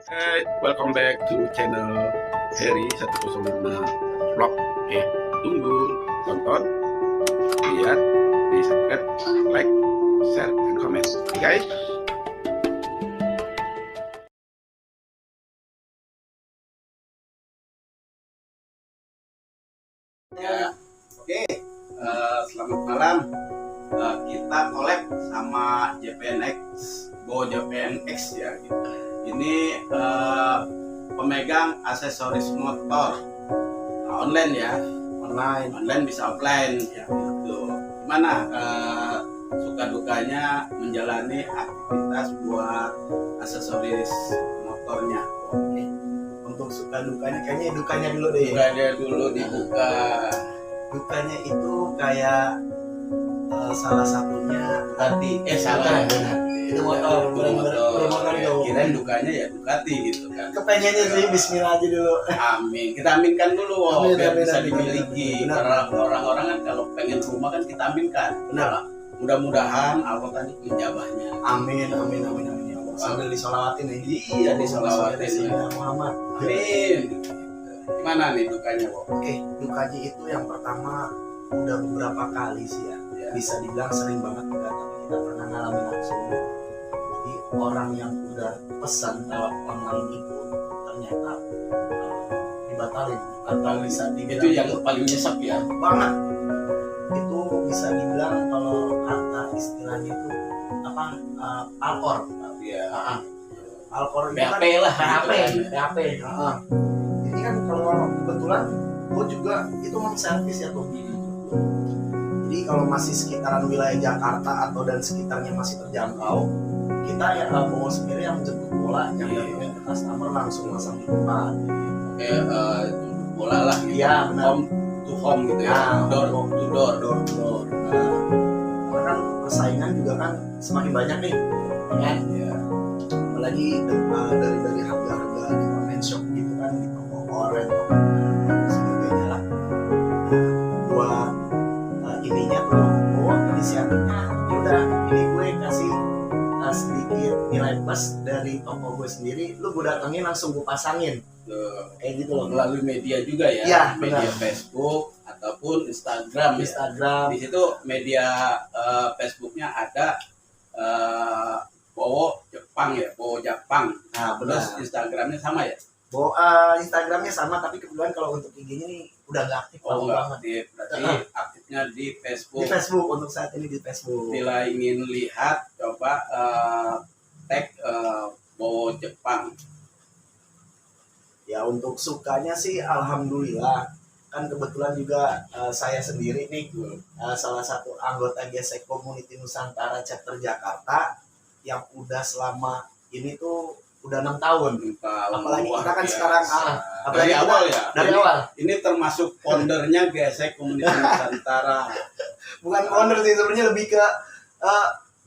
Hai, welcome back to channel Heri 105 Vlog. Tunggu, tonton, lihat, di subscribe, like, share, and comment. Guys. Ya, oke. Selamat malam. Kita collab sama JPNX, JPNX ya. Gitu. Ini pemegang aksesoris motor online ya, online bisa offline ya. Gitu. Gimana suka dukanya menjalani aktivitas buat aksesoris motornya? Oke. Untuk suka dukanya kayaknya dukanya dulu deh. Dukanya dulu dibuka. Dukanya itu kayak salah satunya Ducati, salah. Itu motor, motor Ya, kirain dukanya ya Ducati gitu kan. Kepengennya sih Bismillah aja dulu. Amin. Kita aminkan dulu Amin, biar amin, bisa amin, dimiliki. benar. Karena orang-orang kan kalau pengen rumah kan kita aminkan. Benar. Mudah-mudahan Allah tadi menjabahnya. Amin, amin, amin, amin ya Allah. Sambil disolawatin nih. Iya, disolawatin. Sayyidina Muhammad. Amin. Gimana nih dukanya, Bo? Oke, dukanya itu yang pertama udah beberapa kali sih ya. Ya. Bisa dibilang sering banget enggak, tapi kita pernah ngalamin langsung. Jadi orang yang udah pesan lewat online itu ternyata dibatalin atau bisa dibilang Itu yang paling nyesek ya. banget. Itu bisa dibilang kalau kata istilahnya itu apa, alkor. Iya. Alkor itu kan PHP lah. PHP, gitu kan. PHP. Ini kan kalau kebetulan gue juga itu servis ya tuh. Jadi kalau masih sekitaran wilayah Jakarta atau dan sekitarnya masih terjangkau, kita ya bawa sendiri yang menjemput bola, yang datangin ke customer langsung masang di tempat. Bola lah. Gitu. Iya, benar. Home to home gitu ya. Door to door. Door to door. Karena kan persaingan juga kan semakin banyak nih, kan? Iya. Apalagi dari harga-harga di online shop gitu kan, di toko oren, toko dan sebagainya lah. Buat ininya tuh, inisiatifnya yaudah ini gue kasih sedikit nilai plus dari toko gue sendiri, lu gue datengin langsung gue pasangin kayak gitu loh. Melalui media juga ya, Iya, media benar. Facebook ataupun Instagram. Instagram. Di situ media Facebooknya ada Bowo Jepang ya, Bowo Jepang. Nah, benar. Terus Instagramnya sama ya? Instagramnya sama, tapi kebetulan kalau untuk IG-nya nih udah nggak aktif, lama banget. Berarti aktifnya di Facebook. Di Facebook untuk saat ini di Facebook. Bila ingin lihat, coba tag Bowo Jepang. Ya untuk sukanya sih alhamdulillah, kan kebetulan juga saya sendiri nih salah satu anggota Gesek Community Nusantara Chapter Jakarta yang udah selama ini tuh udah 6 tahun. Apalagi kita kan sekarang dari kita, awal ya. Dari awal. Ini termasuk foundernya Gesek Community Nusantara. Bukan founder sih, sebenarnya lebih ke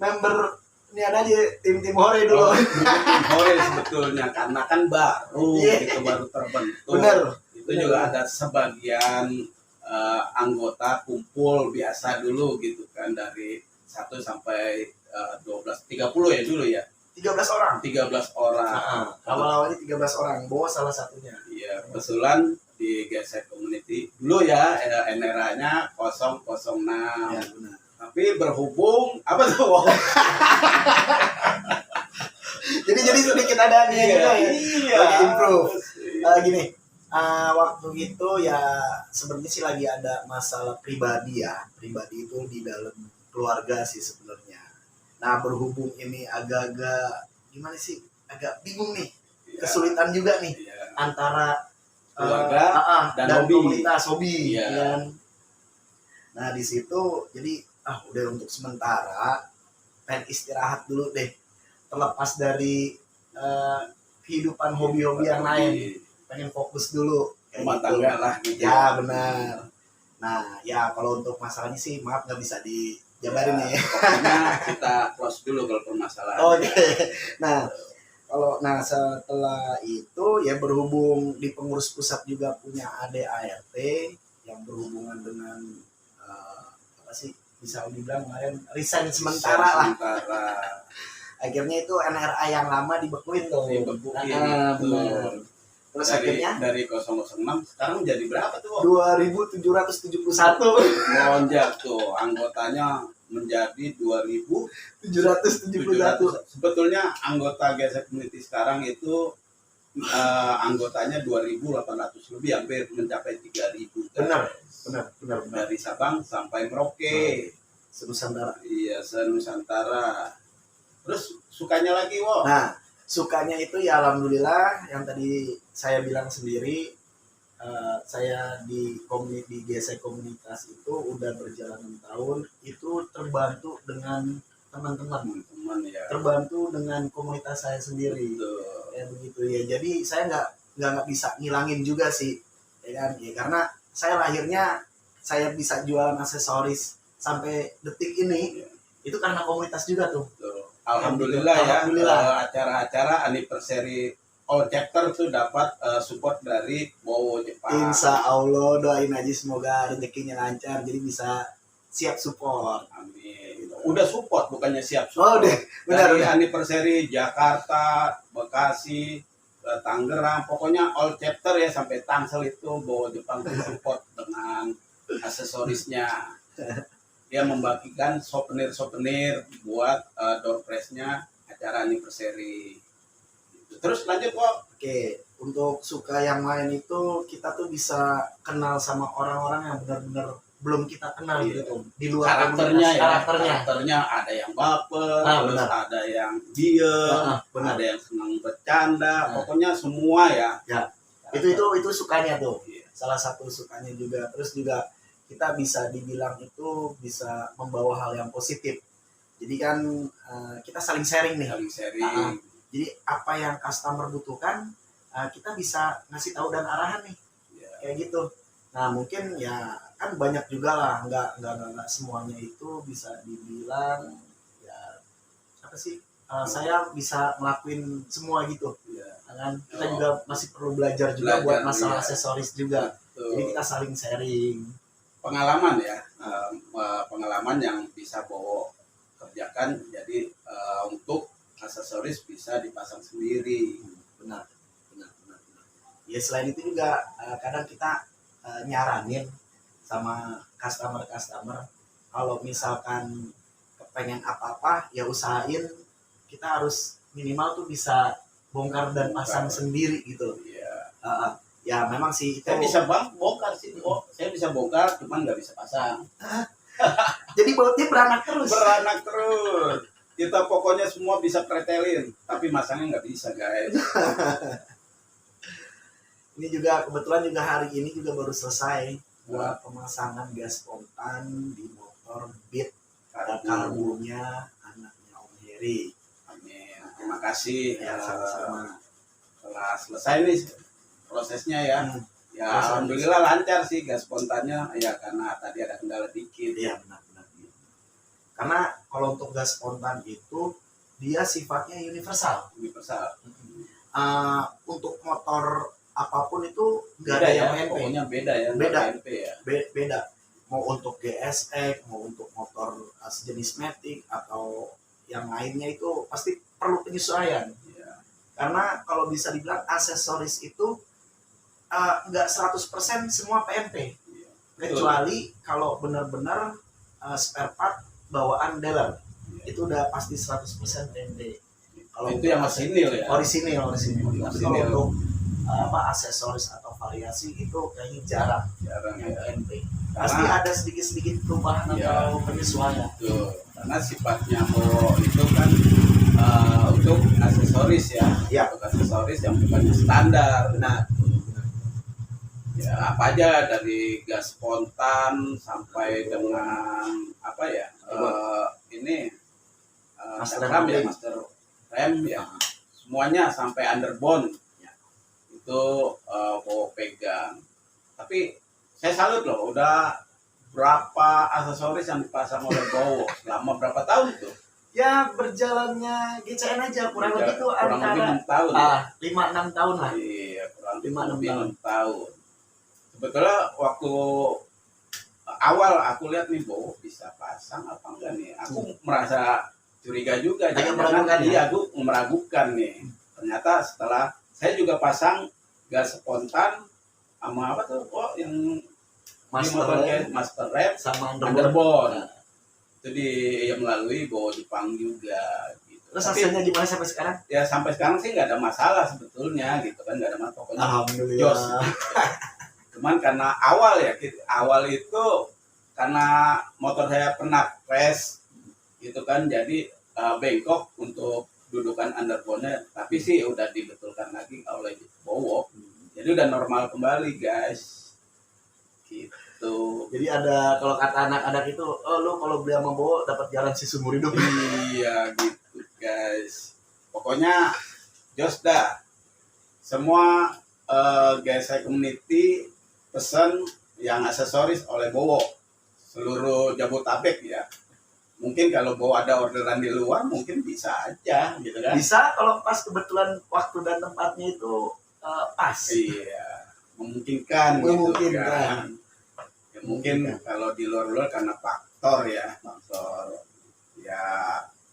member ini ada aja tim hore dulu. Tim hore sebetulnya karena kan baru, itu baru terbentuk. Bener. Itu juga ada sebagian anggota kumpul biasa dulu gitu kan, dari 1 sampai 12, 30 ya dulu ya. 13 orang. 13 orang. Awal-awalnya 13 orang, bawa salah satunya. Iya, kebetulan di Gesek Community dulu ya, NRA-nya 006. Ya, benar. Tapi berhubung apa tuh? jadi sedikit ada nih juga ya. Iya. Lagi improve. Gini, waktu itu ya sebenarnya sih lagi ada masalah pribadi ya. Pribadi itu di dalam keluarga sih sebenarnya. Nah, berhubung ini agak-agak gimana sih? Agak bingung nih. Iya. Kesulitan juga nih Iya. antara Keluarga dan hobi. komunitas hobi. Iya. Kan? Nah, di situ jadi udah untuk sementara pengen istirahat dulu deh, terlepas dari kehidupan hobi-hobi yang lain, pengen fokus dulu Rumah tangga lah gitu. ya. Benar. Nah ya kalau untuk masalahnya sih maaf nggak bisa dijabarin nih. Pokoknya kita close dulu kalau permasalahan. Oke. Nah setelah itu ya berhubung di pengurus pusat juga punya ADART yang berhubungan dengan apa sih, bisa dibilang kemarin resign sementara lah. Akhirnya itu NRA yang lama dibekuin tuh. Dibekuin. Benar. Terus akhirnya dari 006 sekarang jadi berapa tuh? 2771 Melonjak tuh anggotanya menjadi 771. Sebetulnya anggota GSE Community sekarang itu anggotanya 2.800 lebih, hampir mencapai 3.000. Benar. Dari Sabang sampai Merauke. Senusantara. Iya, se-Nusantara. Terus sukanya lagi, Wo? Nah, sukanya itu ya alhamdulillah yang tadi saya bilang sendiri, saya di GSE komunitas itu udah berjalan 6 tahun, itu terbantu dengan teman-teman ya. Terbantu dengan komunitas saya sendiri. Betul. Ya begitu ya. Jadi saya nggak bisa ngilangin juga sih, ya kan? Ya karena saya lahirnya saya bisa jualan aksesoris sampai detik ini, itu karena komunitas juga tuh. Betul. Alhamdulillah ya. Acara-acara anniversary all chapter tuh dapat support dari Bowo Jepang. Insya Allah doain aja semoga rezekinya lancar jadi bisa siap support. Amin. Udah support bukannya siap support. Oh deh, benar. Dari anniversary Jakarta, Bekasi, Tangerang, pokoknya all chapter ya sampai Tangsel itu Bowo Jepang tuh support dengan aksesorisnya. Dia membagikan souvenir buat door prize-nya acara anniversary. Terus lanjut kok. Oke, untuk suka yang lain itu kita tuh bisa kenal sama orang-orang yang benar-benar belum kita kenal gitu tuh. Di luar karakternya ada yang baper, terus benar. ada yang diem, ada yang senang bercanda, pokoknya semua ya. Ya. Itu sukanya tuh. Salah satu sukanya juga. Terus juga kita bisa dibilang itu bisa membawa hal yang positif. Jadi kan kita saling sharing nih. Saling sharing. Jadi apa yang customer butuhkan kita bisa ngasih tahu dan arahan nih, kayak gitu. Nah mungkin ya kan banyak juga lah, nggak semuanya itu bisa dibilang ya apa sih? Saya bisa ngelakuin semua gitu. Kan kita juga masih perlu belajar juga buat masalah aksesoris juga. Jadi kita saling sharing. Pengalaman ya, pengalaman yang bisa Bowo kerjakan, jadi untuk aksesoris bisa dipasang sendiri. Benar. Ya selain itu juga kadang kita nyaranin sama customer kalau misalkan kepengen apa-apa ya usahain kita harus minimal tuh bisa bongkar dan pasang sendiri gitu. Ya memang sih itu. Saya bisa bongkar sih, saya bisa bongkar, cuman nggak bisa pasang. Jadi bautnya beranak terus. Kita pokoknya semua bisa pretelin, tapi masangnya nggak bisa guys. Ini juga kebetulan juga hari ini juga baru selesai buat pemasangan gas spontan di motor Beat karbunya anaknya Om Heri. Amin. Terima kasih. Ya sama-sama. Setelah selesai nih prosesnya ya. Ya alhamdulillah lancar sih gas spontannya ya, karena tadi ada kendala dikit. Iya benar. Karena kalau untuk gas spontan itu dia sifatnya universal. Untuk motor apapun itu nggak ada yang MP. Pokoknya beda ya. Beda. Mau untuk GSX, mau untuk motor sejenis Matic atau yang lainnya itu pasti perlu penyesuaian. Ya. Karena kalau bisa dibilang aksesoris itu nggak 100% semua PMP. Ya. Kecuali kalau benar-benar spare part bawaan dealer. Itu udah pasti 100% PMP. Kalau itu yang orisinil ya. Orisinil. Tapi kalau untuk aksesoris atau variasi itu kayaknya jarang yang PMP. Pasti ada sedikit perubahan atau penyesuaian. Betul. Karena sifatnya itu kan untuk aksesoris ya. Untuk aksesoris yang bukannya standar. Nah, ya apa aja dari gas spontan sampai dengan apa ya? Ini master rem ya. Semuanya sampai underbone. Itu Bowo pegang. Tapi saya salut loh, udah berapa aksesoris yang dipasang oleh Bowo selama berapa tahun tuh? Ya berjalannya GCN aja kurang lebih tuh antara 6 tahun. 5-6 tahun lah. Iya, kurang lebih 6 tahun. Sebetulnya waktu awal aku lihat nih Bowo bisa pasang apa enggak nih. Aku merasa curiga juga, Agak jangan-jangan meragukan, ya? iya gue meragukan nih. Ternyata setelah saya juga pasang gas spontan sama apa tuh, oh yang Master Master Red sama Underbone. Itu melalui Bowo Jepang juga gitu. Terus Tapi hasilnya gimana sampai sekarang? ya sampai sekarang sih nggak ada masalah sebetulnya gitu kan, nggak ada masalah pokoknya jos Alhamdulillah. gitu. Cuman karena awal itu karena motor saya pernah crash gitu kan, jadi bengkok untuk dudukan underbone-nya, tapi sih udah dibetulkan lagi oleh Bowo, jadi udah normal kembali guys gitu. Jadi ada, kalau kata anak-anak itu, oh lu kalau beli sama Bowo dapat garansi seumur hidup. Iya gitu guys, pokoknya jos dah semua GSI community pesan yang aksesoris oleh Bowo seluruh Jabodetabek ya. Mungkin kalau Bowo ada orderan di luar mungkin bisa aja gitu kan. Bisa kalau pas kebetulan waktu dan tempatnya itu pas. Iya, memungkinkan gitu Memungkinkan. kan. Ya, mungkin kalau di luar-luar karena faktor ya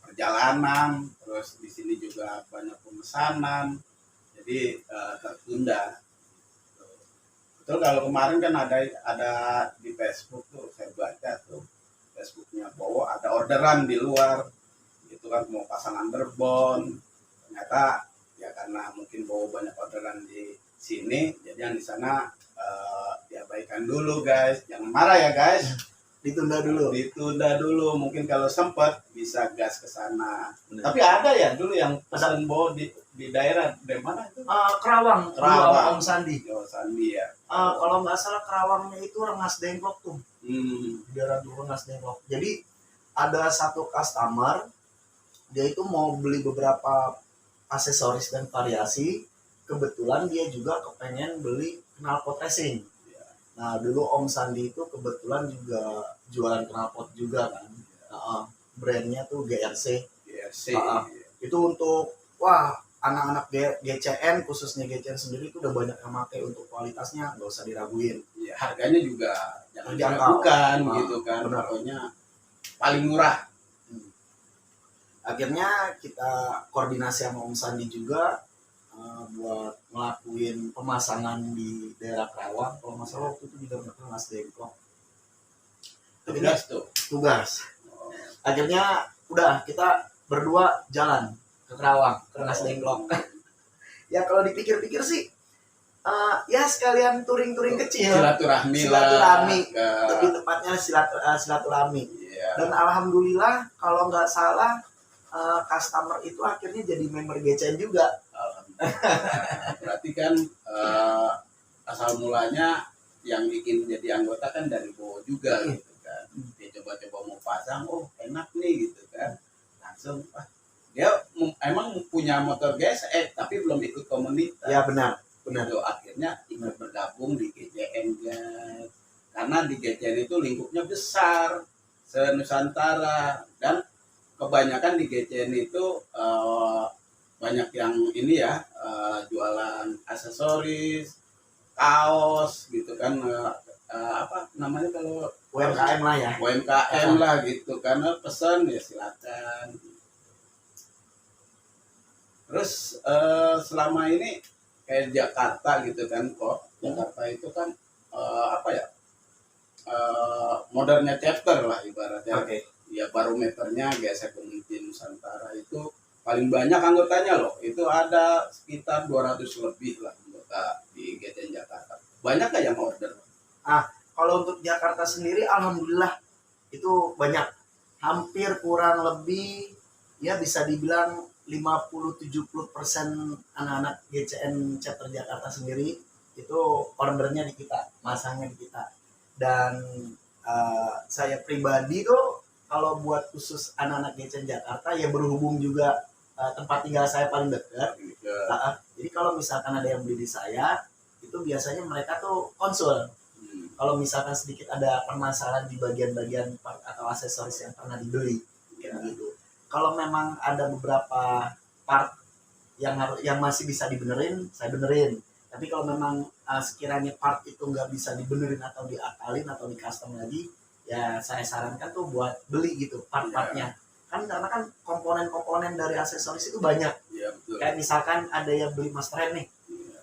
perjalanan, terus di sini juga banyak pemesanan, jadi tertunda. Betul, kalau kemarin kan ada di Facebook tuh saya baca tuh Facebooknya Bowo ada orderan di luar gitu kan, mau pasang underbone, ternyata ya karena mungkin Bowo banyak orderan di sini, jadi yang di sana diabaikan dulu guys, jangan marah ya guys, Ditunda dulu. mungkin kalau sempat bisa gas ke sana. Tapi ada ya dulu yang pesan Bowo di daerah dari mana itu? Kerawang. Om Sandi. Oh, Sandi ya. Kalau nggak salah Kerawangnya itu Rengas Dengklok tuh. Hmm. Daerah dulu Rengas Dengklok. Jadi ada satu customer, dia itu mau beli beberapa aksesoris dan variasi. Kebetulan dia juga kepengen beli knalpot racing. Nah dulu Om Sandi itu kebetulan juga jualan knalpot juga kan. Brandnya tuh GRC. GRC. Itu untuk anak-anak GCN, khususnya GCN sendiri itu udah banyak yang pakai, untuk kualitasnya nggak usah diraguin. Ya, harganya juga jangan Terjangkau. diragukan gitu kan. Benar. Pokoknya paling murah. Akhirnya kita koordinasi sama Om Sandi juga buat ngelakuin pemasangan di daerah Kerawang. Kalau masalah waktu itu di daerah Rengas Dengklok. Tugas. Akhirnya udah kita berdua jalan ke Kerawang, ke Rengas Dengklok. Ya kalau dipikir-pikir sih, ya sekalian touring-touring kecil. Silaturahmi. Lebih tepatnya silaturahmi. Iya. Dan alhamdulillah kalau nggak salah customer itu akhirnya jadi member GCN juga. Berarti kan asal mulanya yang bikin jadi anggota kan dari Bowo juga gitu kan. Dia coba-coba mau pasang, oh enak nih gitu kan. Langsung dia emang punya motor GSE tapi belum ikut komunitas. Ya benar. Itu akhirnya ikut bergabung di GCN guys. Karena di GCN itu lingkupnya besar se-Nusantara, dan kebanyakan di GCN itu banyak yang ini ya, jualan aksesoris, kaos gitu kan, apa namanya kalau UMKM lah ya. UMKM lah gitu, karena pesan ya silakan. Terus selama ini kayak Jakarta gitu kan, kok Jakarta itu kan apa ya, modernnya chapter lah ibaratnya. Oke. Ya barometernya GSI Community Nusantara itu paling banyak anggotanya loh, itu ada sekitar 200 lebih lah anggota di GCN Jakarta. Banyak gak yang order? Kalau untuk Jakarta sendiri alhamdulillah itu banyak, hampir kurang lebih ya bisa dibilang 50-70% anak-anak GCN chapter Jakarta sendiri itu ordernya di kita, masangnya di kita. Dan saya pribadi tuh kalau buat khusus anak-anak GCN Jakarta ya berhubung juga tempat tinggal saya paling dekat. Jadi kalau misalkan ada yang beli di saya, itu biasanya mereka tuh konsul. Kalau misalkan sedikit ada permasalahan di bagian-bagian part atau aksesoris yang pernah dibeli, kayak gitu. Kalau memang ada beberapa part yang masih bisa dibenerin, saya benerin. Tapi kalau memang sekiranya part itu nggak bisa dibenerin atau diakalin atau di custom lagi, ya saya sarankan tuh buat beli gitu part-partnya. kan karena kan komponen-komponen dari aksesoris itu banyak. Iya betul. Kayak misalkan ada yang beli masteran nih, Iya,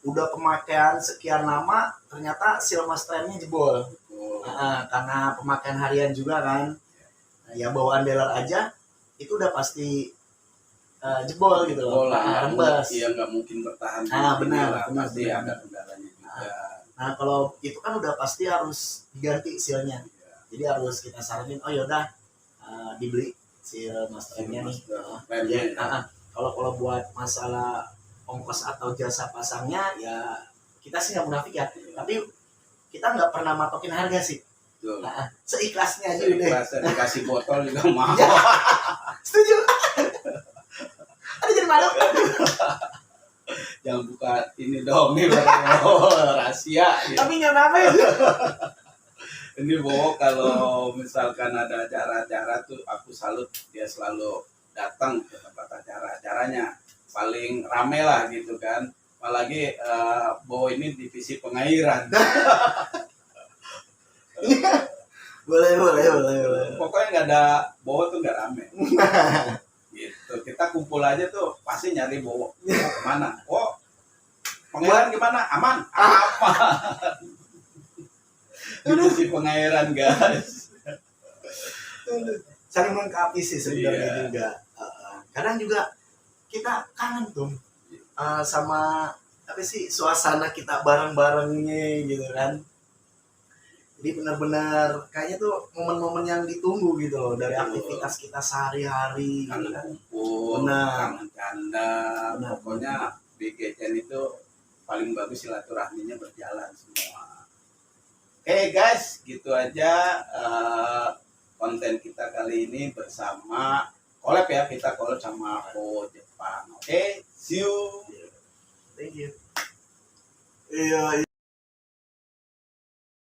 udah pemakaian sekian lama ternyata seal masterannya jebol. betul. Karena pemakaian harian juga kan. Nah, ya bawaan dealer aja itu udah pasti jebol gitu loh. Bola Rembes. iya nggak mungkin bertahan. Benar, benar, Pasti benar. ada kendalanya juga. Nah kalau itu kan udah pasti harus diganti sealnya. Iya. Jadi harus kita saranin, oh yaudah dibeli seal masterannya nih. Remnya, Ya, kalau buat masalah ongkos atau jasa pasangnya ya kita sih nggak munafik ya. Tapi kita nggak pernah matokin harga sih. betul. Seikhlasnya aja udah. Ikhlas, dikasih botol juga mau. Setuju. Ada jadi malu. Jangan buka ini dong, nih rahasia. Gitu. Tapi nggak apa ya. Ini Bowo kalau misalkan ada acara-acara tuh aku salut, dia selalu datang ke tempat acara-acaranya, paling rame lah gitu kan. Apalagi Bowo ini divisi pengairan. Boleh. Pokoknya nggak ada Bowo tuh nggak rame. Gitu. Kita kumpul aja tuh pasti nyari Bowo. Kemana? Oh, pengairan gimana? Aman? Aman. Divisi pengairan guys. Saling melengkapi sih sebenarnya Iya. juga. Kadang juga kita kangen tuh sama apa sih suasana kita bareng-barengnya gitu kan. Jadi benar-benar kayaknya tuh momen-momen yang ditunggu gitu loh dari Betul. aktivitas kita sehari-hari gitu Kangen kan. kumpul, Benar. kangen canda, Benar. pokoknya BGCN itu paling bagus silaturahminya berjalan semua. Oke guys, gitu aja konten kita kali ini bersama collab ya, kita collab sama Bowo Jepang. Oke, see you. Thank you. Iya.